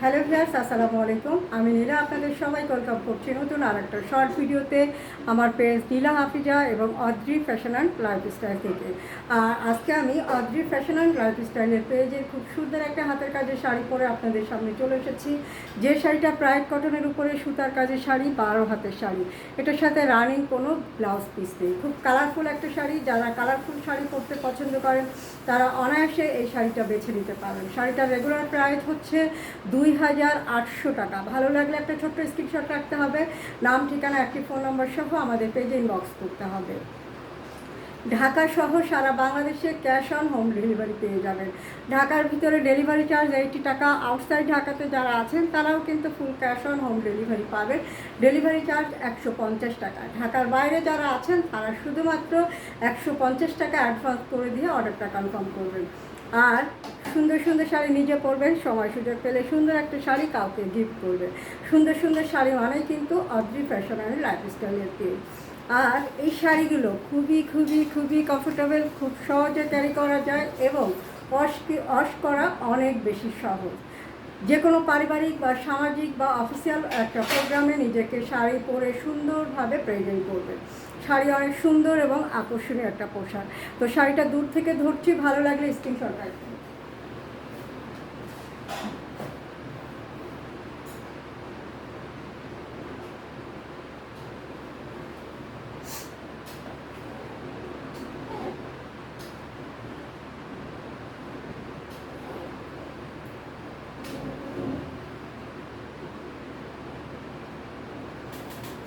Hello viewers, আসসালামু আলাইকুম। আমি নীলা আপনাদের সবাইকে ওয়েলকাম করছি নতুন আরেকটা শর্ট ভিডিওতে আমার পেজ নীলা হাফিজা এবং অদ্রি ফ্যাশন অ্যান্ড লাইফস্টাইল থেকে। আর আজকে আমি অদ্রি ফ্যাশন অ্যান্ড লাইফস্টাইলের পেজে খুব সুন্দর একটা হাতের কাজের শাড়ি পরে আপনাদের সামনে চলে এসেছি। যে শাড়িটা প্রাইড কটনের উপরে সুতার কাজের শাড়ি, 12 হাতের শাড়ি। এটার সাথে রানিং কোনো ব্লাউজ পিস নেই। খুব কালারফুল একটা শাড়ি। যারা কালারফুল শাড়ি পরতে পছন্দ করেন তারা অনায়াসে এই শাড়িটা বেছে নিতে পারেন। শাড়িটার রেগুলার প্রাইস হচ্ছে 2800 টাকা। ভালো লাগলে একটা ছোট্ট স্ক্রিনশট রাখতে হবে, নাম, ঠিকানা, একটি ফোন নম্বর সহ আমাদের পেজে ইনবক্স করতে হবে। ঢাকা সহ সারা বাংলাদেশে ক্যাশ অন হোম ডেলিভারি পেয়ে যাবেন। ঢাকার ভিতরে ডেলিভারি চার্জ 80 টাকা। আউটসাইড ঢাকাতে যারা আছেন তারাও কিন্তু full cash on home delivery পাবেন। ডেলিভারি চার্জ 150 টাকা। ঢাকার বাইরে যারা আছেন তারা শুধুমাত্র 150 টাকা অ্যাডভান্স করে দিয়ে অর্ডারটা কনফার্ম করবেন। আর সুন্দর সুন্দর শাড়ি নিজে পরবেন, সময় সুযোগ পেলে সুন্দর একটা শাড়ি কাউকে গিফট করবেন। সুন্দর সুন্দর শাড়ি মানেই কিন্তু অদ্রি ফ্যাশন অ্যান্ড লাইফস্টাইলের পেজ। আর এই শাড়িগুলো খুবই খুবই খুবই কমফোর্টেবল, খুব সহজে ক্যারি করা যায় এবং ওয়াশ করা অনেক বেশি সহজ। যে কোনো পারিবারিক বা সামাজিক বা অফিসিয়াল একটা প্রোগ্রামে নিজেকে শাড়ি পরে সুন্দরভাবে প্রেজেন্ট করবে। শাড়ি অনেক সুন্দর এবং আকর্ষণীয় একটা পোশাক। তো শাড়িটা দূর থেকে ধরছি, ভালো লাগলে স্ক্রিনশট রাখবেন।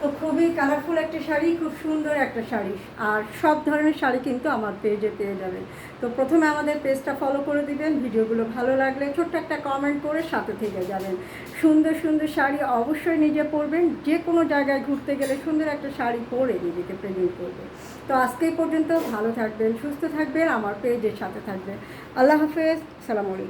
তো খুবই কালারফুল একটা শাড়ি, খুব সুন্দর একটা শাড়ি। আর সব ধরনের শাড়ি কিন্তু আমার পেজে পেয়ে যাবেন। তো প্রথমে আমাদের পেজটা ফলো করে দিবেন। ভিডিওগুলো ভালো লাগলে ছোট্ট একটা কমেন্ট করে সাথে থেকে যাবেন। সুন্দর সুন্দর শাড়ি অবশ্যই নিজে পরবেন। যে কোনো জায়গায় ঘুরতে গেলে সুন্দর একটা শাড়ি পরে নিজেকে প্রেজেন্ট করবেন। তো আজকেই পর্যন্ত ভালো থাকবেন, সুস্থ থাকবেন, আমার পেজের সাথে থাকবেন। আল্লাহ হাফেজ, আসসালামু আলাইকুম।